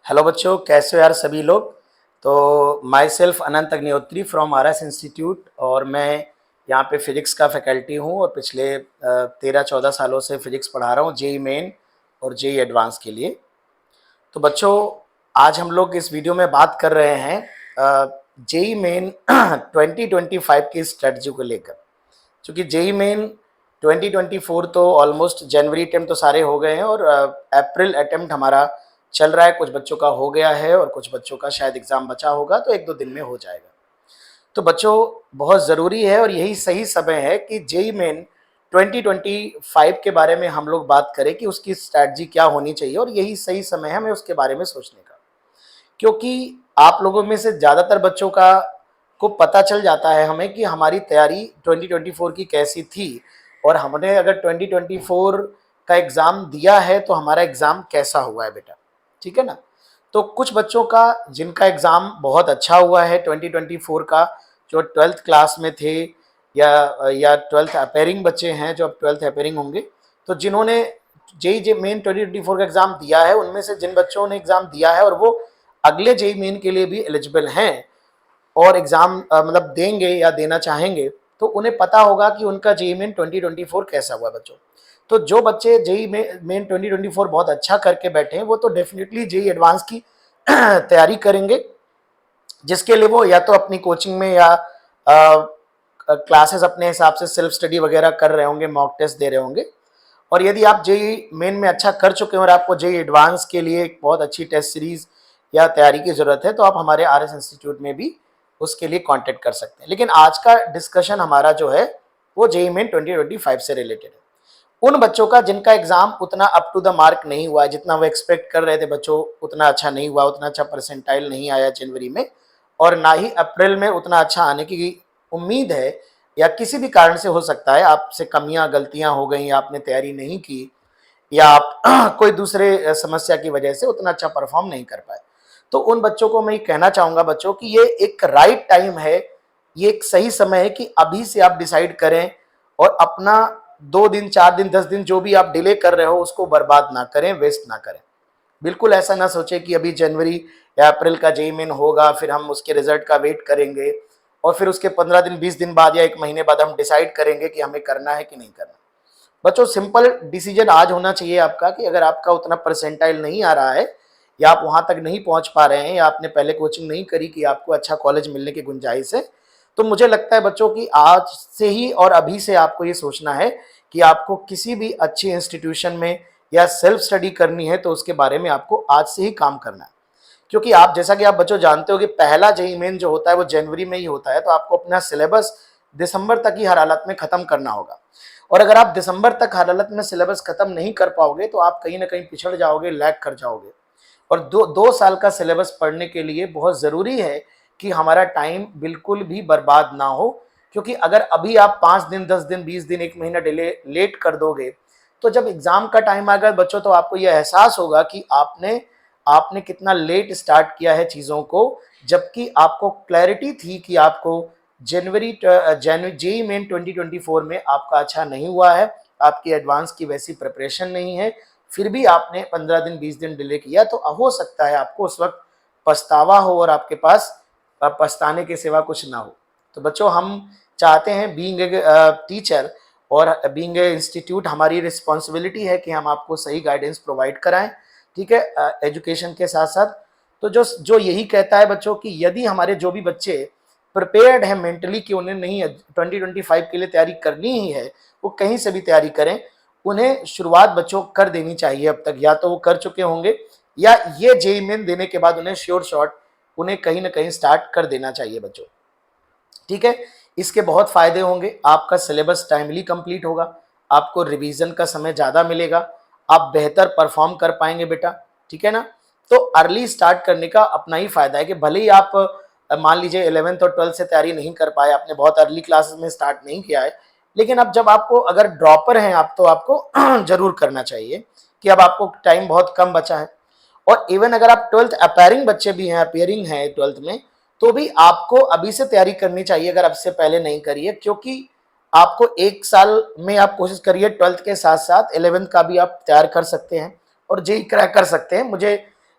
Hello बच्चों, कैसे हो यार सभी लोग। तो my self Anant Agnihotri from R S institute और मैं यहाँ पे फिजिक्स का फैकल्टी हूँ और पिछले 13-14 सालों से फिजिक्स पढ़ा रहा हूँ जेई मेन और जेई एडवांस के लिए। तो बच्चों, आज हम लोग इस वीडियो में बात कर रहे हैं जेई मेन 2025 की स्ट्रेटजी को लेकर। क्योंकि जेई मेन 2024 तो ऑलमोस्ट जनवरी अटेम्प्ट तो सारे हो गए हैं और अप्रैल अटेम्प्ट हमारा चल रहा है। कुछ बच्चों का हो गया है और कुछ बच्चों का शायद एग्ज़ाम बचा होगा, तो 1-2 दिन में हो जाएगा। तो बच्चों, बहुत ज़रूरी है और यही सही समय है कि जेई मेन 2025 के बारे में हम लोग बात करें कि उसकी स्ट्रैटेजी क्या होनी चाहिए, और यही सही समय है हमें उसके बारे में सोचने का। क्योंकि आप लोगों में से ज़्यादातर बच्चों का को पता चल जाता है हमें कि हमारी तैयारी 2024 की कैसी थी, और हमने अगर 2024 का एग्ज़ाम दिया है तो हमारा एग्ज़ाम कैसा हुआ है बेटा, ठीक है ना। तो कुछ बच्चों का जिनका एग्ज़ाम बहुत अच्छा हुआ है 2024 का, जो 12th क्लास में थे या 12th अपेयरिंग बच्चे हैं जो अब 12th अपेयरिंग होंगे, तो जिन्होंने जेई जे मेन 2024 का एग्ज़ाम दिया है, उनमें से जिन बच्चों ने एग्ज़ाम दिया है और वो अगले जेई मेन के लिए भी एलिजिबल हैं और एग्ज़ाम मतलब देंगे या देना चाहेंगे, तो उन्हें पता होगा कि उनका जेई मेन 2024 कैसा हुआ बच्चों। तो जो बच्चे जेई मेन 2024 बहुत अच्छा करके बैठे हैं, वो तो डेफिनेटली जेई एडवांस की तैयारी करेंगे, जिसके लिए वो या तो अपनी कोचिंग में या क्लासेस अपने हिसाब से सेल्फ स्टडी वगैरह कर रहे होंगे, मॉक टेस्ट दे रहे होंगे। और यदि आप जेई मेन में अच्छा कर चुके हैं और आपको जेई एडवांस के लिए एक बहुत अच्छी टेस्ट सीरीज या तैयारी की ज़रूरत है, तो आप हमारे आर एस इंस्टीट्यूट में भी उसके लिए कांटेक्ट कर सकते हैं। लेकिन आज का डिस्कशन हमारा जो है वो जेई मेन 2025 से रिलेटेड है। उन बच्चों का जिनका एग्जाम उतना अप टू द मार्क नहीं हुआ, जितना वो एक्सपेक्ट कर रहे थे बच्चों उतना अच्छा नहीं हुआ, उतना अच्छा परसेंटाइल नहीं आया जनवरी में, और ना ही अप्रैल में उतना अच्छा आने की उम्मीद है, या किसी भी कारण से हो सकता है आपसे कमियां गलतियां हो गई, आपने तैयारी नहीं की, या आप कोई दूसरे समस्या की वजह से उतना अच्छा परफॉर्म नहीं कर पाए। तो उन बच्चों को मैं कहना चाहूंगा बच्चों कि ये एक राइट टाइम है, ये एक सही समय है कि अभी से आप डिसाइड करें और अपना 2 दिन 4 दिन 10 दिन जो भी आप डिले कर रहे हो उसको बर्बाद ना करें, वेस्ट ना करें। बिल्कुल ऐसा ना सोचे कि अभी जनवरी या अप्रैल का जेई मेन होगा, फिर हम उसके रिजल्ट का वेट करेंगे और फिर उसके 15 दिन 20 दिन बाद या 1 महीने बाद हम डिसाइड करेंगे कि हमें करना है कि नहीं करना। बच्चों, सिंपल डिसीजन आज होना चाहिए आपका कि अगर आपका उतना परसेंटाइल नहीं आ रहा है, या आप वहां तक नहीं पहुंच पा रहे हैं, या आपने पहले कोचिंग नहीं करी कि आपको अच्छा कॉलेज मिलने की गुंजाइश है, तो मुझे लगता है बच्चों कि आज से ही और अभी से आपको ये सोचना है कि आपको किसी भी अच्छी इंस्टीट्यूशन में या सेल्फ स्टडी करनी है, तो उसके बारे में आपको आज से ही काम करना है। क्योंकि आप जैसा कि आप बच्चों जानते हो कि पहला जेईई मेन जो होता है वो जनवरी में ही होता है, तो आपको अपना सिलेबस दिसंबर तक ही हर हालत में खत्म करना होगा। और अगर आप दिसंबर तक हर हालत में सिलेबस खत्म नहीं कर पाओगे तो आप कहीं ना कहीं पिछड़ जाओगे, लैग कर जाओगे। और 2 साल का सिलेबस पढ़ने के लिए बहुत ज़रूरी है कि हमारा टाइम बिल्कुल भी बर्बाद ना हो। क्योंकि अगर अभी आप 5 दिन 10 दिन 20 दिन 1 महीना डिले लेट कर दोगे, तो जब एग्ज़ाम का टाइम आएगा बच्चों, तो आपको यह एहसास होगा कि आपने आपने कितना लेट स्टार्ट किया है चीज़ों को, जबकि आपको क्लैरिटी थी कि आपको जेई मेन 2024 में आपका अच्छा नहीं हुआ है, आपकी एडवांस की वैसी प्रिपरेशन नहीं है, फिर भी आपने 15 दिन 20 दिन डिले किया, तो हो सकता है आपको उस वक्त पछतावा हो और आपके पास पछताने के सिवा कुछ ना हो। तो बच्चों, हम चाहते हैं बीइंग ए टीचर और बीइंग ए इंस्टीट्यूट, हमारी रिस्पॉन्सिबिलिटी है कि हम आपको सही गाइडेंस प्रोवाइड कराएं, ठीक है, एजुकेशन के साथ साथ। तो जो जो यही कहता है बच्चों कि यदि हमारे जो भी बच्चे प्रिपेयर्ड है मेंटली कि उन्हें नहीं 2025 के लिए तैयारी करनी ही है, वो कहीं से भी तैयारी करें, उन्हें शुरुआत बच्चों कर देनी चाहिए। अब तक या तो वो कर चुके होंगे, या ये जेईई मेन देने के बाद उन्हें श्योर शॉट उन्हें कहीं ना कहीं स्टार्ट कर देना चाहिए बच्चों, ठीक है। इसके बहुत फायदे होंगे, आपका सिलेबस टाइमली कंप्लीट होगा, आपको रिवीजन का समय ज़्यादा मिलेगा, आप बेहतर परफॉर्म कर पाएंगे बेटा, ठीक है ना। तो अर्ली स्टार्ट करने का अपना ही फायदा है कि भले ही आप मान लीजिए 11th और 12th से तैयारी नहीं कर पाए, आपने बहुत अर्ली क्लासेस में स्टार्ट नहीं किया है, लेकिन अब जब आपको अगर ड्रॉपर हैं आप, तो आपको जरूर करना चाहिए कि अब आपको टाइम बहुत कम बचा है। और इवन अगर आप 12th अपेयरिंग बच्चे भी हैं, अपेयरिंग हैं 12th में, तो भी आपको अभी से तैयारी करनी चाहिए अगर अब से पहले नहीं करी है। क्योंकि आपको 1 साल में आप कोशिश करिए 12th के साथ साथ 11th का भी आप तैयार कर सकते हैं और जेई क्रैक कर सकते हैं। मुझे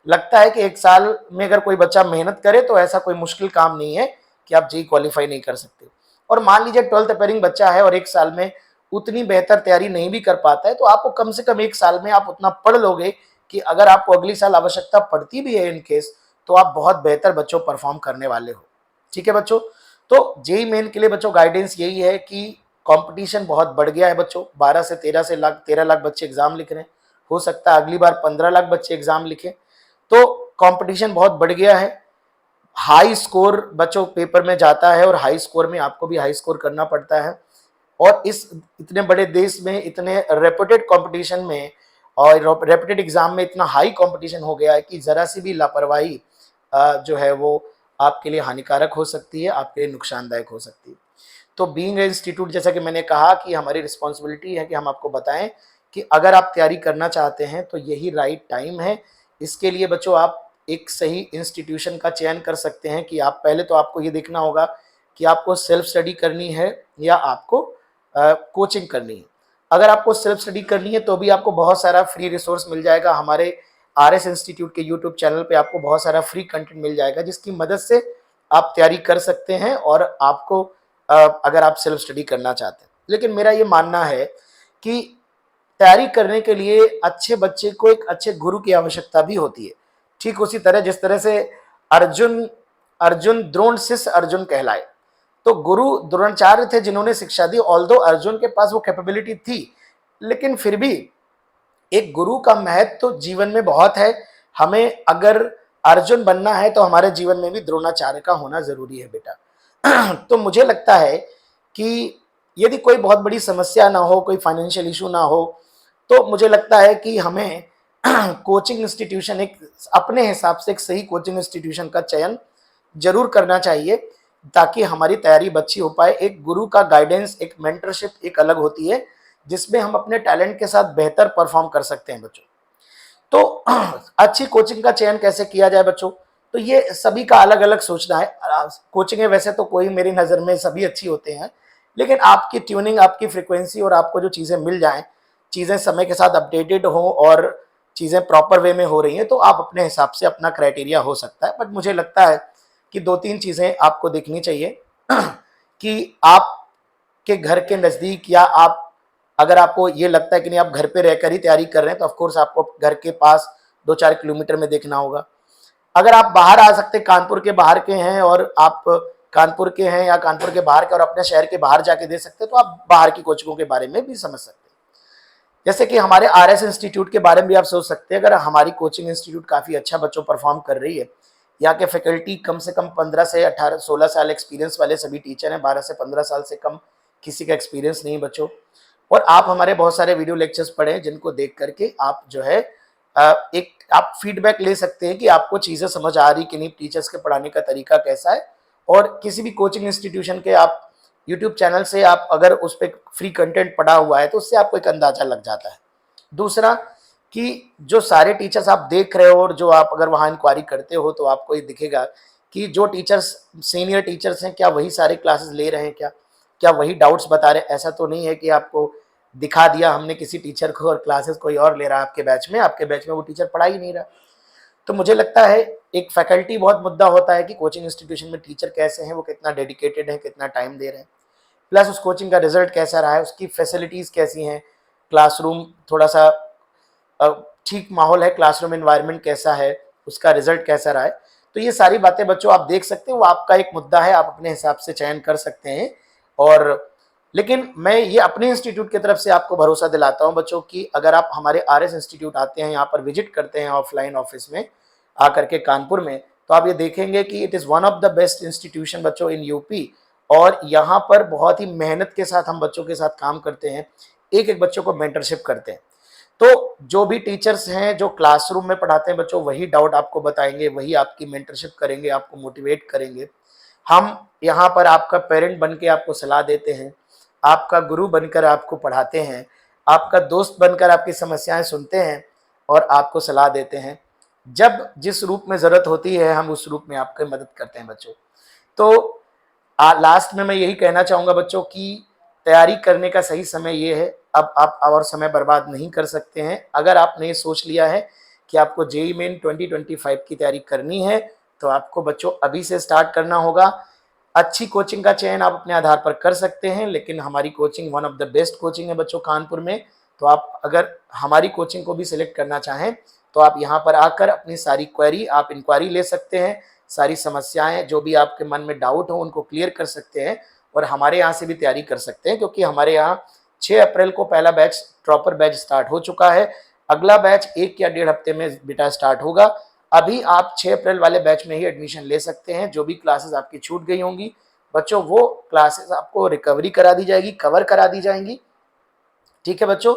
लगता है कि एक साल में अगर कोई बच्चा मेहनत करे तो ऐसा कोई मुश्किल काम नहीं है कि आप जेई क्वालिफाई नहीं कर सकते। और मान लीजिए 12th अपेयरिंग बच्चा है और एक साल में उतनी बेहतर तैयारी नहीं भी कर पाता है, तो आपको कम से कम एक साल में आप उतना पढ़ लोगे कि अगर आपको अगली साल आवश्यकता पड़ती भी है इन केस, तो आप बहुत बेहतर बच्चों परफॉर्म करने वाले हो। ठीक है बच्चों, तो जेई मेन के लिए बच्चों गाइडेंस यही है कि कंपटीशन बहुत बढ़ गया है बच्चों, 12 से 13 लाख बच्चे एग्जाम लिख रहे हैं, हो सकता है अगली बार 15 लाख बच्चे एग्जाम लिखें। तो कंपटीशन बहुत बढ़ गया है, हाई स्कोर बच्चों पेपर में जाता है और हाई स्कोर में आपको भी हाई स्कोर करना पड़ता है। और इस इतने बड़े देश में इतने रेपुटेड कंपटीशन में और रेपुटेड एग्जाम में इतना हाई कंपटीशन हो गया है कि जरा सी भी लापरवाही जो है वो आपके लिए हानिकारक हो सकती है, आपके लिए नुकसानदायक हो सकती है। तो बीइंग इंस्टीट्यूट, जैसा कि मैंने कहा कि हमारी रिस्पॉन्सिबिलिटी है कि हम आपको बताएं कि अगर आप तैयारी करना चाहते हैं तो यही राइट टाइम है। इसके लिए बच्चों आप एक सही इंस्टीट्यूशन का चयन कर सकते हैं कि आप पहले तो आपको ये देखना होगा कि आपको सेल्फ स्टडी करनी है या आपको कोचिंग करनी है। अगर आपको सेल्फ स्टडी करनी है तो भी आपको बहुत सारा फ्री रिसोर्स मिल जाएगा, हमारे आरएस इंस्टीट्यूट के यूट्यूब चैनल पे आपको बहुत सारा फ्री कंटेंट मिल जाएगा जिसकी मदद से आप तैयारी कर सकते हैं और आपको अगर आप सेल्फ स्टडी करना चाहते हैं। लेकिन मेरा ये मानना है कि तैयारी करने के लिए अच्छे बच्चे को एक अच्छे गुरु की आवश्यकता भी होती है। ठीक उसी तरह जिस तरह से अर्जुन अर्जुन द्रोण शिष्य अर्जुन कहलाए, तो गुरु द्रोणाचार्य थे जिन्होंने शिक्षा दी। ऑल्दो अर्जुन के पास वो कैपेबिलिटी थी, लेकिन फिर भी एक गुरु का महत्व तो जीवन में बहुत है। हमें अगर अर्जुन बनना है तो हमारे जीवन में भी द्रोणाचार्य का होना जरूरी है बेटा। तो मुझे लगता है कि यदि कोई बहुत बड़ी समस्या ना हो, कोई फाइनेंशियल इशू ना हो, तो मुझे लगता है कि हमें कोचिंग इंस्टीट्यूशन एक अपने हिसाब से एक सही कोचिंग इंस्टीट्यूशन का चयन जरूर करना चाहिए ताकि हमारी तैयारी अच्छी हो पाए। एक गुरु का गाइडेंस, एक मेंटरशिप एक अलग होती है जिसमें हम अपने टैलेंट के साथ बेहतर परफॉर्म कर सकते हैं बच्चों। तो अच्छी कोचिंग का चयन कैसे किया जाए बच्चों, तो ये सभी का अलग अलग सोचना है। कोचिंग है वैसे तो कोई मेरी नज़र में सभी अच्छी होते हैं, लेकिन आपकी ट्यूनिंग, आपकी फ्रिक्वेंसी और आपको जो चीज़ें मिल जाएं, चीज़ें समय के साथ अपडेटेड हो और चीज़ें प्रॉपर वे में हो रही हैं, तो आप अपने हिसाब से अपना क्राइटेरिया हो सकता है। बट मुझे लगता है कि 2-3 चीज़ें आपको देखनी चाहिए कि आपके घर के नज़दीक या आप अगर आपको ये लगता है कि नहीं आप घर पे रहकर ही तैयारी कर रहे हैं, तो ऑफ कोर्स आपको घर के पास 2-4 किलोमीटर में देखना होगा। अगर आप बाहर आ सकते, कानपुर के बाहर के हैं और आप कानपुर के हैं या कानपुर के बाहर के और अपने शहर के बाहर जाके दे सकते हैं, तो आप बाहर की कोचिंगों के बारे में भी समझ सकते हैं। जैसे कि हमारे आरएस इंस्टीट्यूट के बारे में भी आप सोच सकते हैं। अगर हमारी कोचिंग इंस्टीट्यूट काफ़ी अच्छा बच्चों परफॉर्म कर रही है, यहाँ के फैकल्टी कम से कम 15 से 18 16 साल एक्सपीरियंस वाले सभी टीचर हैं, 12 से 15 साल से कम किसी का एक्सपीरियंस नहीं बच्चों। और आप हमारे बहुत सारे वीडियो लेक्चर्स पढ़े जिनको देख करके आप जो है एक आप फीडबैक ले सकते हैं कि आपको चीज़ें समझ आ रही कि नहीं, टीचर्स के पढ़ाने का तरीका कैसा है। और किसी भी कोचिंग इंस्टीट्यूशन के आप यूट्यूब चैनल से आप अगर उस पर फ्री कंटेंट पढ़ा हुआ है तो उससे आपको एक अंदाजा लग जाता है। दूसरा कि जो सारे टीचर्स आप देख रहे हो और जो आप अगर वहाँ इंक्वायरी करते हो तो आपको ये दिखेगा कि जो टीचर्स सीनियर टीचर्स हैं क्या वही सारे क्लासेस ले रहे हैं, क्या वही डाउट्स बता रहे हैं। ऐसा तो नहीं है कि आपको दिखा दिया हमने किसी टीचर को और क्लासेस कोई और ले रहा है आपके बैच में वो टीचर पढ़ा ही नहीं रहा। तो मुझे लगता है एक फैकल्टी बहुत मुद्दा होता है कि कोचिंग इंस्टीट्यूशन में टीचर कैसे हैं, वो कितना डेडिकेटेड है, कितना टाइम दे रहे हैं, प्लस उस कोचिंग का रिजल्ट कैसा रहा है, उसकी फैसिलिटीज़ कैसी हैं, क्लासरूम थोड़ा सा ठीक माहौल है, क्लासरूम एनवायरनमेंट कैसा है, उसका रिजल्ट कैसा रहा है। तो ये सारी बातें बच्चों आप देख सकते हैं, वो आपका एक मुद्दा है, आप अपने हिसाब से चयन कर सकते हैं। और लेकिन मैं ये अपने इंस्टीट्यूट की तरफ से आपको भरोसा दिलाता हूँ बच्चों कि अगर आप हमारे आरएस इंस्टीट्यूट आते हैं, यहाँ पर विजिट करते हैं ऑफलाइन ऑफिस में आकर के कानपुर में, तो आप ये देखेंगे कि it is one of the best institution बच्चों इन यूपी। और यहाँ पर बहुत ही मेहनत के साथ हम बच्चों के साथ काम करते हैं, एक एक बच्चों को मेंटरशिप करते हैं। तो जो भी टीचर्स हैं जो क्लासरूम में पढ़ाते हैं बच्चों, वही डाउट आपको बताएंगे, वही आपकी मेंटरशिप करेंगे, आपको मोटिवेट करेंगे। हम यहाँ पर आपका पेरेंट बन के आपको सलाह देते हैं, आपका गुरु बनकर आपको पढ़ाते हैं, आपका दोस्त बनकर आपकी समस्याएं सुनते हैं और आपको सलाह देते हैं। जब जिस रूप में ज़रूरत होती है हम उस रूप में आपकी मदद करते हैं बच्चों। तो लास्ट में मैं यही कहना चाहूँगा बच्चों कि तैयारी करने का सही समय ये है, अब आप और समय बर्बाद नहीं कर सकते हैं। अगर आपने ये सोच लिया है कि आपको जेईई मेन 2025 की तैयारी करनी है तो आपको बच्चों अभी से स्टार्ट करना होगा। अच्छी कोचिंग का चयन आप अपने आधार पर कर सकते हैं, लेकिन हमारी coaching one of the best coaching है बच्चों कानपुर में। तो आप अगर हमारी कोचिंग को भी सिलेक्ट करना चाहें तो आप यहाँ पर आकर अपनी सारी क्वेरी आप इंक्वायरी ले सकते हैं, सारी समस्याएं जो भी आपके मन में डाउट हो उनको क्लियर कर सकते हैं और हमारे यहाँ से भी तैयारी कर सकते हैं, क्योंकि हमारे यहाँ 6 अप्रैल को पहला बैच प्रॉपर बैच स्टार्ट हो चुका है। अगला बैच 1 या 1.5 हफ्ते में बेटा स्टार्ट होगा। अभी आप 6 अप्रैल वाले बैच में ही एडमिशन ले सकते हैं। जो भी क्लासेस आपकी छूट गई होंगी बच्चों वो क्लासेस आपको रिकवरी करा दी जाएगी, कवर करा दी जाएंगी। ठीक है बच्चों,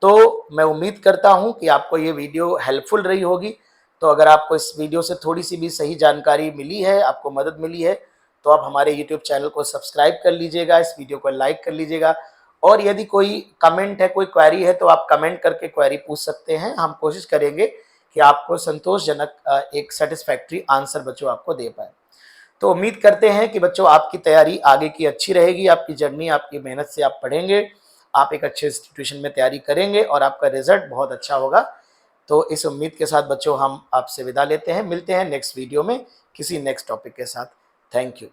तो मैं उम्मीद करता हूं कि आपको ये वीडियो हेल्पफुल रही होगी। तो अगर आपको इस वीडियो से थोड़ी सी भी सही जानकारी मिली है, आपको मदद मिली है, तो आप हमारे यूट्यूब चैनल को सब्सक्राइब कर लीजिएगा, इस वीडियो को लाइक कर लीजिएगा और यदि कोई कमेंट है, कोई क्वेरी है तो आप कमेंट करके क्वेरी पूछ सकते हैं। हम कोशिश करेंगे कि आपको संतोषजनक एक सेटिस्फैक्ट्री आंसर बच्चों आपको दे पाए। तो उम्मीद करते हैं कि बच्चों आपकी तैयारी आगे की अच्छी रहेगी, आपकी जर्नी, आपकी मेहनत से आप पढ़ेंगे, आप एक अच्छे इंस्टीट्यूशन में तैयारी करेंगे और आपका रिजल्ट बहुत अच्छा होगा। तो इस उम्मीद के साथ बच्चों हम आपसे विदा लेते हैं, मिलते हैं नेक्स्ट वीडियो में किसी नेक्स्ट टॉपिक के साथ। Thank you.